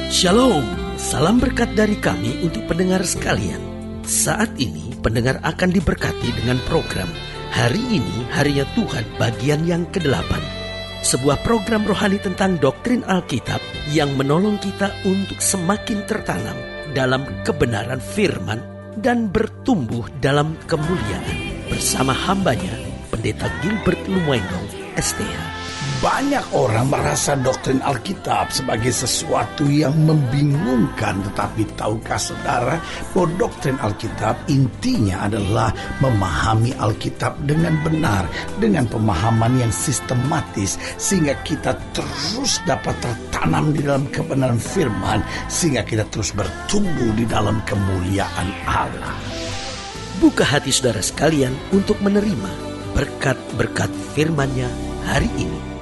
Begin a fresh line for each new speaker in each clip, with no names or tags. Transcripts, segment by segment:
Shalom, salam berkat dari kami untuk pendengar sekalian. Saat ini pendengar akan diberkati dengan program Hari Ini Harinya Tuhan bagian yang ke-8. Sebuah program rohani tentang doktrin Alkitab yang menolong kita untuk semakin tertanam dalam kebenaran firman dan bertumbuh dalam kemuliaan. Bersama hambanya, Pendeta Gilbert Lumwendong, STH.
Banyak orang merasa doktrin Alkitab sebagai sesuatu yang membingungkan. Tetapi tahukah saudara bahwa doktrin Alkitab intinya adalah memahami Alkitab dengan benar, dengan pemahaman yang sistematis, sehingga kita terus dapat tertanam di dalam kebenaran firman, sehingga kita terus bertumbuh di dalam kemuliaan Allah.
Buka hati saudara sekalian untuk menerima berkat-berkat firman-Nya hari ini.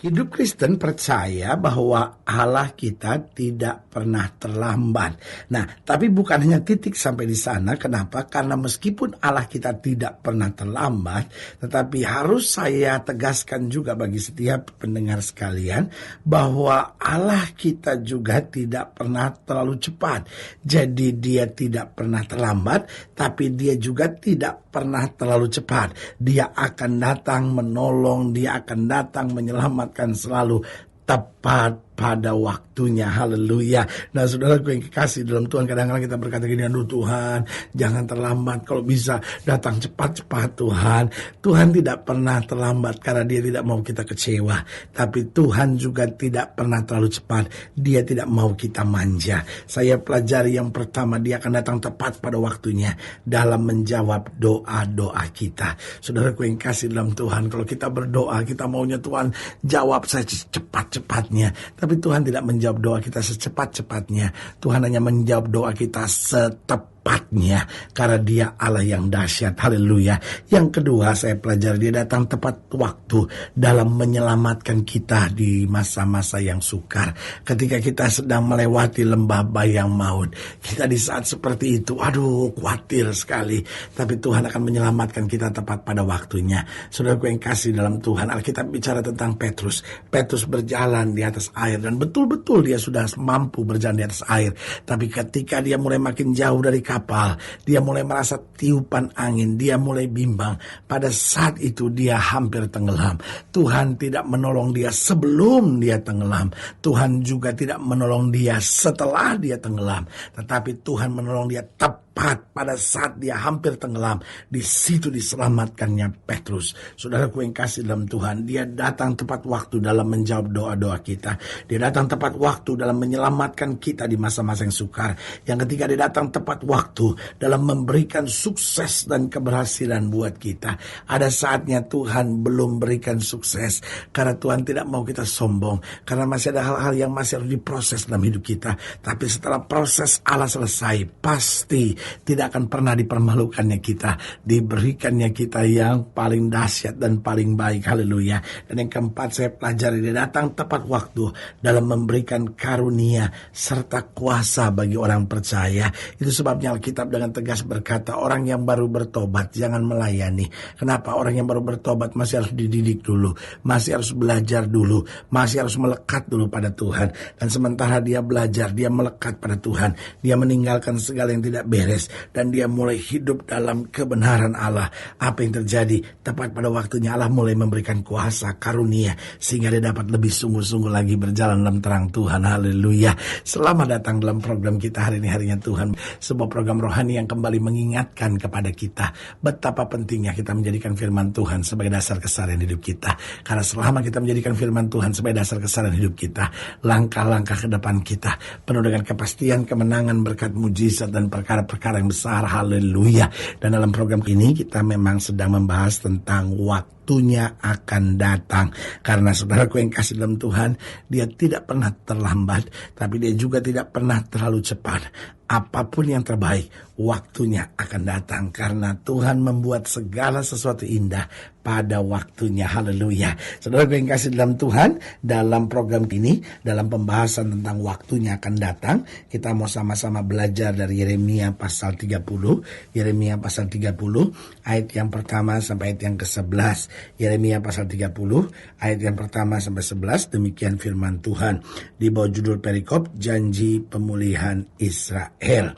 Hidup Kristen percaya bahwa Allah kita tidak pernah terlambat. Nah, tapi bukan hanya titik sampai di sana. Kenapa? Karena meskipun Allah kita tidak pernah terlambat, tetapi harus saya tegaskan juga bagi setiap pendengar sekalian bahwa Allah kita juga tidak pernah terlalu cepat. Jadi dia tidak pernah terlambat, tapi dia juga tidak pernah terlalu cepat. Dia akan datang menolong, dia akan datang menyelamatkan selalu tepat pada waktunya. Haleluya. Nah, saudaraku yang kekasih dalam Tuhan, kadang-kadang kita berkata gini, aduh Tuhan, jangan terlambat, kalau bisa datang cepat-cepat Tuhan. Tuhan tidak pernah terlambat karena dia tidak mau kita kecewa. Tapi Tuhan juga tidak pernah terlalu cepat. Dia tidak mau kita manja. Saya pelajari yang pertama, dia akan datang tepat pada waktunya dalam menjawab doa-doa kita. Saudaraku yang kasih dalam Tuhan, kalau kita berdoa, kita maunya Tuhan jawab saya cepat-cepatnya. Tapi Tuhan tidak menjawab doa kita secepat-cepatnya. Tuhan hanya menjawab doa kita setepatnya, karena dia Allah yang dahsyat. Haleluya. Yang kedua saya pelajari, dia datang tepat waktu dalam menyelamatkan kita di masa-masa yang sukar. Ketika kita sedang melewati lembah bayang maut, kita di saat seperti itu, aduh khawatir sekali. Tapi Tuhan akan menyelamatkan kita tepat pada waktunya. Saudaraku yang kasih dalam Tuhan, Alkitab bicara tentang Petrus. Petrus berjalan di atas air, dan betul-betul dia sudah mampu berjalan di atas air. Tapi ketika dia mulai makin jauh dari kapal, dia mulai merasa tiupan angin, dia mulai bimbang. Pada saat itu dia hampir tenggelam. Tuhan tidak menolong dia sebelum dia tenggelam. Tuhan juga tidak menolong dia setelah dia tenggelam. Tetapi Tuhan menolong dia tepat pada saat dia hampir tenggelam. Di situ diselamatkannya Petrus. Saudaraku yang kasih dalam Tuhan, dia datang tepat waktu dalam menjawab doa-doa kita. Dia datang tepat waktu dalam menyelamatkan kita di masa-masa yang sukar. Yang ketiga, dia datang tepat waktu dalam memberikan sukses dan keberhasilan buat kita. Ada saatnya Tuhan belum berikan sukses karena Tuhan tidak mau kita sombong, karena masih ada hal-hal yang masih harus diproses dalam hidup kita. Tapi setelah proses Allah selesai, pasti tidak akan pernah dipermalukannya kita, diberikannya kita yang paling dahsyat dan paling baik. Haleluya. Dan yang keempat saya pelajari, dia datang tepat waktu dalam memberikan karunia serta kuasa bagi orang percaya. Itu sebabnya Alkitab dengan tegas berkata, orang yang baru bertobat jangan melayani. Kenapa? Orang yang baru bertobat masih harus dididik dulu, masih harus belajar dulu, masih harus melekat dulu pada Tuhan. Dan sementara dia belajar, dia melekat pada Tuhan, dia meninggalkan segala yang tidak beres, dan dia mulai hidup dalam kebenaran Allah. Apa yang terjadi? Tepat pada waktunya Allah mulai memberikan kuasa, karunia, sehingga dia dapat lebih sungguh-sungguh lagi berjalan dalam terang Tuhan. Haleluya. Selamat datang dalam program kita hari ini, Harinya Tuhan. Sebuah program rohani yang kembali mengingatkan kepada kita betapa pentingnya kita menjadikan firman Tuhan sebagai dasar keseharian hidup kita. Karena selama kita menjadikan firman Tuhan sebagai dasar keseharian hidup kita, langkah-langkah ke depan kita penuh dengan kepastian, kemenangan, berkat mujizat, dan perkara-perkara yang besar. Haleluya. Dan dalam program ini kita memang sedang membahas tentang waktunya akan datang. Karena saudaraku yang kasih dalam Tuhan, dia tidak pernah terlambat, tapi dia juga tidak pernah terlalu cepat. Apapun yang terbaik, waktunya akan datang, karena Tuhan membuat segala sesuatu indah pada waktunya. Haleluya. Saudara yang kasih dalam Tuhan, dalam program ini, dalam pembahasan tentang waktunya akan datang, kita mau sama-sama belajar dari Yeremia pasal 30. Yeremia pasal 30 ayat yang pertama sampai ayat yang ke-11. Yeremia pasal 30 ayat yang pertama sampai 11, demikian firman Tuhan di bawah judul perikop janji pemulihan Israel.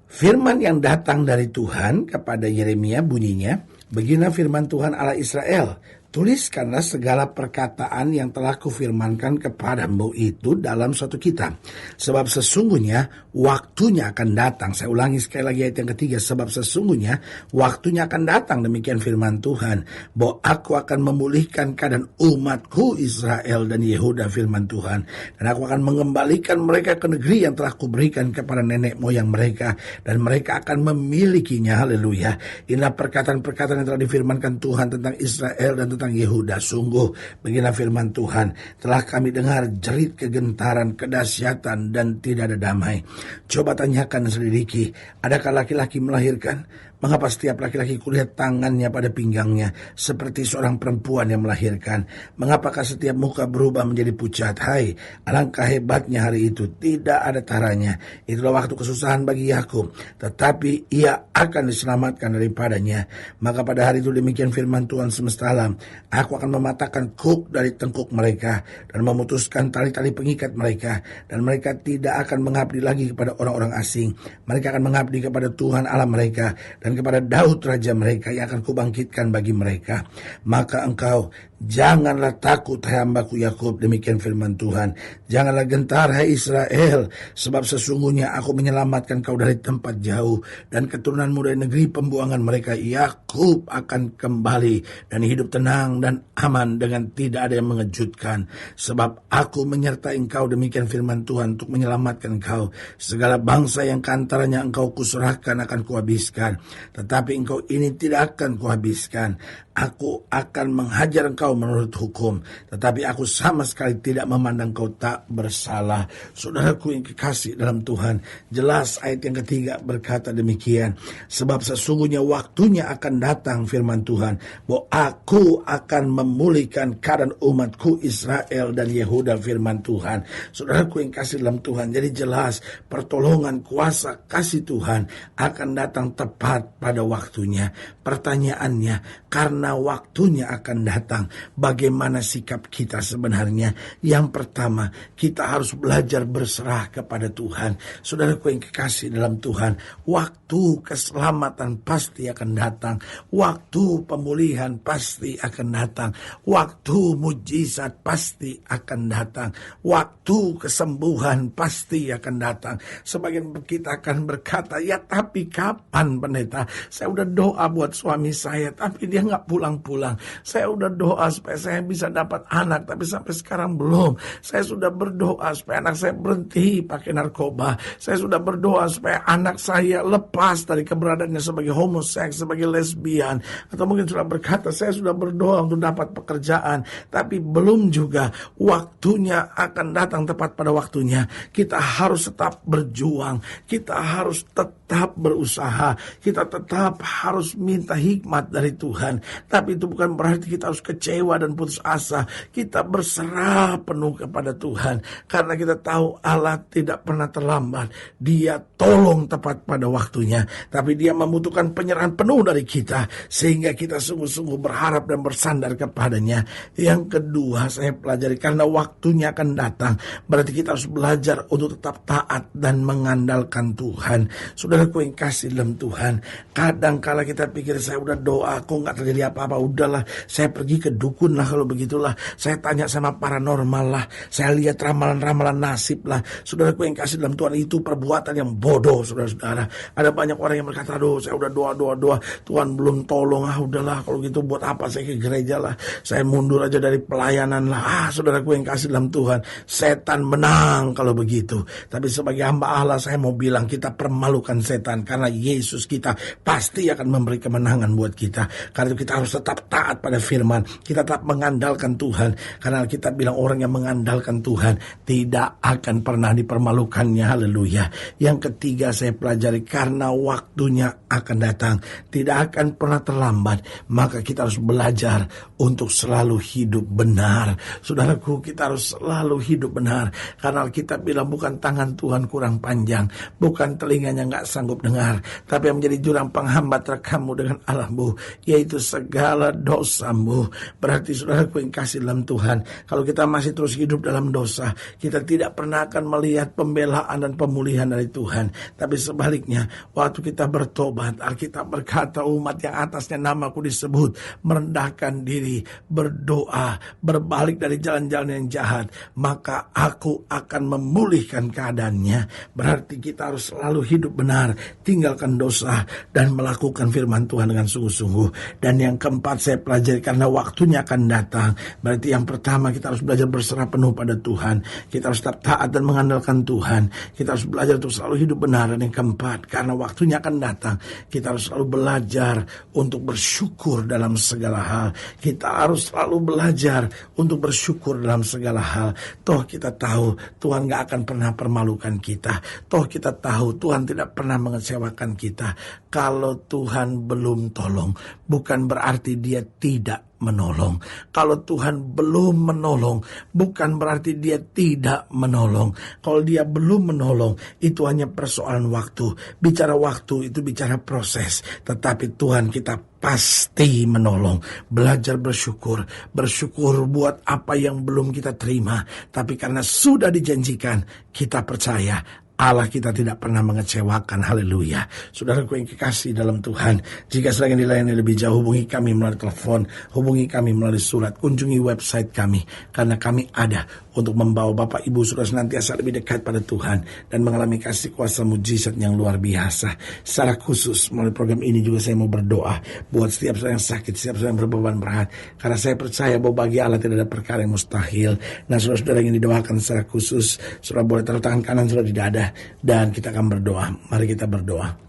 Firman yang datang dari Tuhan kepada Yeremia bunyinya, beginilah firman Tuhan Allah Israel, tuliskanlah segala perkataan yang telah kufirmankan kepadamu itu dalam suatu kitab. Sebab sesungguhnya waktunya akan datang. Saya ulangi sekali lagi ayat yang ketiga. Sebab sesungguhnya waktunya akan datang, demikian firman Tuhan, bahwa aku akan memulihkan keadaan umatku Israel dan Yehuda, firman Tuhan. Dan aku akan mengembalikan mereka ke negeri yang telah kuberikan kepada nenek moyang mereka. Dan mereka akan memilikinya. Haleluya. Inilah perkataan-perkataan yang telah difirmankan Tuhan tentang Israel dan tentang Yehuda. Sungguh beginilah firman Tuhan, telah kami dengar jerit kegentaran, kedahsyatan, dan tidak ada damai. Coba tanyakan dan selidiki, adakah laki-laki melahirkan? Mengapa setiap laki-laki kulihat tangannya pada pinggangnya seperti seorang perempuan yang melahirkan? Mengapakah setiap muka berubah menjadi pucat? Hai, alangkah hebatnya hari itu, tidak ada taranya. Itulah waktu kesusahan bagi Yakub, tetapi ia akan diselamatkan daripadanya. Maka pada hari itu demikian firman Tuhan semesta alam, aku akan mematahkan kuk dari tengkuk mereka dan memutuskan tali-tali pengikat mereka, dan mereka tidak akan mengabdi lagi kepada orang-orang asing. Mereka akan mengabdi kepada Tuhan Allah mereka dan kepada Daud raja mereka yang akan kubangkitkan bagi mereka. Maka engkau janganlah takut, hai hambaku Yakub, demikian firman Tuhan. Janganlah gentar, hai Israel, sebab sesungguhnya aku menyelamatkan kau dari tempat jauh, dan keturunanmu dari negeri pembuangan mereka. Yakub akan kembali dan hidup tenang dan aman dengan tidak ada yang mengejutkan. Sebab aku menyertai engkau, demikian firman Tuhan, untuk menyelamatkan engkau. Segala bangsa yang keantaranya engkau kuserahkan akan kuhabiskan, tetapi engkau ini tidak akan kuhabiskan. Aku akan menghajar engkau menurut hukum, tetapi aku sama sekali tidak memandang kau tak bersalah. Saudaraku yang kekasih dalam Tuhan, jelas ayat yang ketiga berkata demikian, sebab sesungguhnya waktunya akan datang, firman Tuhan, bahwa aku akan memulihkan keadaan umatku Israel dan Yehuda, firman Tuhan. Saudaraku yang kasih dalam Tuhan, jadi jelas pertolongan, kuasa, kasih Tuhan akan datang tepat pada waktunya. Pertanyaannya, karena waktunya akan datang, bagaimana sikap kita sebenarnya? Yang pertama, kita harus belajar berserah kepada Tuhan. Saudaraku yang kekasih dalam Tuhan, waktu keselamatan pasti akan datang, waktu pemulihan pasti akan datang, waktu mujizat pasti akan datang, waktu kesembuhan pasti akan datang. Sebagian kita akan berkata, ya tapi kapan pendeta? Saya udah doa buat suami saya, tapi dia nggak pulang-pulang. Saya udah doa supaya saya bisa dapat anak, tapi sampai sekarang belum. Saya sudah berdoa supaya anak saya berhenti pakai narkoba. Saya sudah berdoa supaya anak saya lepas dari keberadaannya sebagai homoseks, sebagai lesbian. Atau mungkin sudah berkata, saya sudah berdoa untuk dapat pekerjaan, tapi belum juga. Waktunya akan datang tepat pada waktunya. Kita harus tetap berjuang. Kita harus tetap berusaha. Kita tetap harus minta hikmat dari Tuhan. Tapi itu bukan berarti kita harus kecewa dan putus asa. Kita berserah penuh kepada Tuhan, karena kita tahu Allah tidak pernah terlambat. Dia tolong tepat pada waktunya, tapi dia membutuhkan penyerahan penuh dari kita, sehingga kita sungguh-sungguh berharap dan bersandar kepadanya. Yang kedua, saya pelajari, karena waktunya akan datang, berarti kita harus belajar untuk tetap taat dan mengandalkan Tuhan. Saudaraku yang kasih dalam Tuhan, kadang kala kita pikir, saya udah doa kok nggak terjadi apa-apa, udahlah saya pergi ke dukun lah, kalau begitulah saya tanya sama paranormal lah, saya lihat ramalan-ramalan nasib lah. Saudaraku yang kasih dalam Tuhan, itu perbuatan yang bodoh, saudara-saudara. Ada banyak orang yang berkata, aduh saya udah doa, Tuhan belum tolong, udahlah kalau gitu buat apa saya ke gereja lah, saya mundur aja dari pelayanan lah. Saudaraku yang kasih dalam Tuhan, setan menang kalau begitu. Tapi sebagai hamba Allah, saya mau bilang, kita permalukan setan, karena Yesus kita pasti akan memberi kemenangan buat kita. Karena itu kita harus tetap taat pada firman, kita tetap mengandalkan Tuhan, karena kita bilang orang yang mengandalkan Tuhan tidak akan pernah dipermalukannya. Haleluya. Yang ketiga, saya pelajari, karena waktunya akan datang, tidak akan pernah terlambat, maka kita harus belajar belajar untuk selalu hidup benar. Saudaraku, kita harus selalu hidup benar. Karena Alkitab bilang bukan tangan Tuhan kurang panjang, bukan telinganya gak sanggup dengar, tapi yang menjadi jurang penghambat rekamu dengan Allahmu, yaitu segala dosamu. Berarti saudaraku yang kasih dalam Tuhan, kalau kita masih terus hidup dalam dosa, kita tidak pernah akan melihat pembelaan dan pemulihan dari Tuhan. Tapi sebaliknya, waktu kita bertobat, Alkitab berkata umat yang atasnya namaku disebut merendahkan diri, berdoa, berbalik dari jalan-jalan yang jahat, maka aku akan memulihkan keadaannya. Berarti kita harus selalu hidup benar, tinggalkan dosa, dan melakukan firman Tuhan dengan sungguh-sungguh. Dan yang keempat saya pelajari, karena waktunya akan datang. Berarti yang pertama, kita harus belajar berserah penuh pada Tuhan. Kita harus tetap taat dan mengandalkan Tuhan. Kita harus belajar untuk selalu hidup benar. Dan yang keempat, karena waktunya akan datang, kita harus selalu belajar untuk bersyukur dalam segala hal. Kita harus selalu belajar untuk bersyukur dalam segala hal. Toh kita tahu Tuhan gak akan pernah permalukan kita. Toh kita tahu Tuhan tidak pernah mengecewakan kita. Kalau Tuhan belum tolong, bukan berarti Dia tidak menolong. Kalau Tuhan belum menolong, bukan berarti Dia tidak menolong. Kalau Dia belum menolong, itu hanya persoalan waktu. Bicara waktu itu bicara proses. Tetapi Tuhan kita pasti menolong. Belajar bersyukur. Bersyukur buat apa yang belum kita terima. Tapi karena sudah dijanjikan, kita percaya Allah kita tidak pernah mengecewakan. Haleluya. Saudaraku yang kekasih dalam Tuhan, jika sedang dilayani lebih jauh, hubungi kami melalui telepon, hubungi kami melalui surat, kunjungi website kami, karena kami ada untuk membawa Bapak Ibu Saudara senantiasa lebih dekat pada Tuhan dan mengalami kasih kuasa mujizat yang luar biasa. Secara khusus melalui program ini juga saya mau berdoa buat setiap saudara yang sakit, setiap saudara yang berbeban berat, karena saya percaya bahwa bagi Allah tidak ada perkara yang mustahil. Nah, saudara-saudara yang didoakan secara khusus, saudara boleh taruh tangan kanan saudara di dada, dan kita akan berdoa. Mari kita berdoa.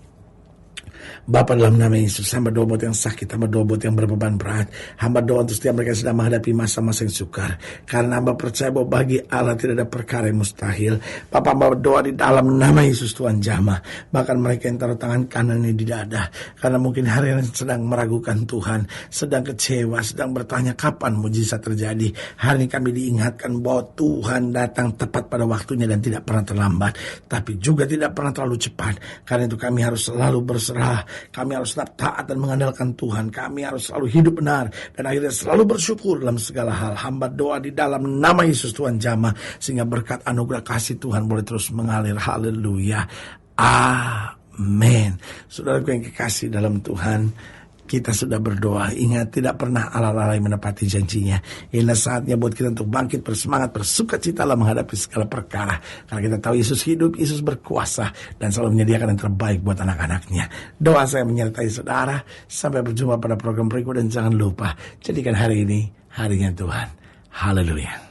Bapa, dalam nama Yesus, hamba doa buat yang sakit, hamba doa buat yang berbeban berat, hamba doa untuk setiap mereka yang sedang menghadapi masa-masa yang sukar, karena hamba percaya bahwa bagi Allah tidak ada perkara yang mustahil. Bapa, hamba doa di dalam nama Yesus, Tuhan jamah bahkan mereka yang taruh tangan kanannya di dada, karena mungkin hari ini sedang meragukan Tuhan, sedang kecewa, sedang bertanya kapan mujizat terjadi. Hari ini kami diingatkan bahwa Tuhan datang tepat pada waktunya dan tidak pernah terlambat, tapi juga tidak pernah terlalu cepat. Karena itu kami harus selalu berserah, kami harus tetap taat dan mengandalkan Tuhan. Kami harus selalu hidup benar dan akhirnya selalu bersyukur dalam segala hal. Hamba doa di dalam nama Yesus, Tuhan jamah, sehingga berkat anugerah kasih Tuhan boleh terus mengalir. Haleluya. Amin. Saudaraku yang kekasih dalam Tuhan, kita sudah berdoa. Ingat, tidak pernah Allah lalai menepati janjinya. Inilah saatnya buat kita untuk bangkit, bersemangat, bersukacita dalam menghadapi segala perkara. Karena kita tahu Yesus hidup, Yesus berkuasa, dan selalu menyediakan yang terbaik buat anak-anaknya. Doa saya menyertai saudara. Sampai berjumpa pada program berikut, dan jangan lupa, jadikan hari ini harinya Tuhan. Haleluya.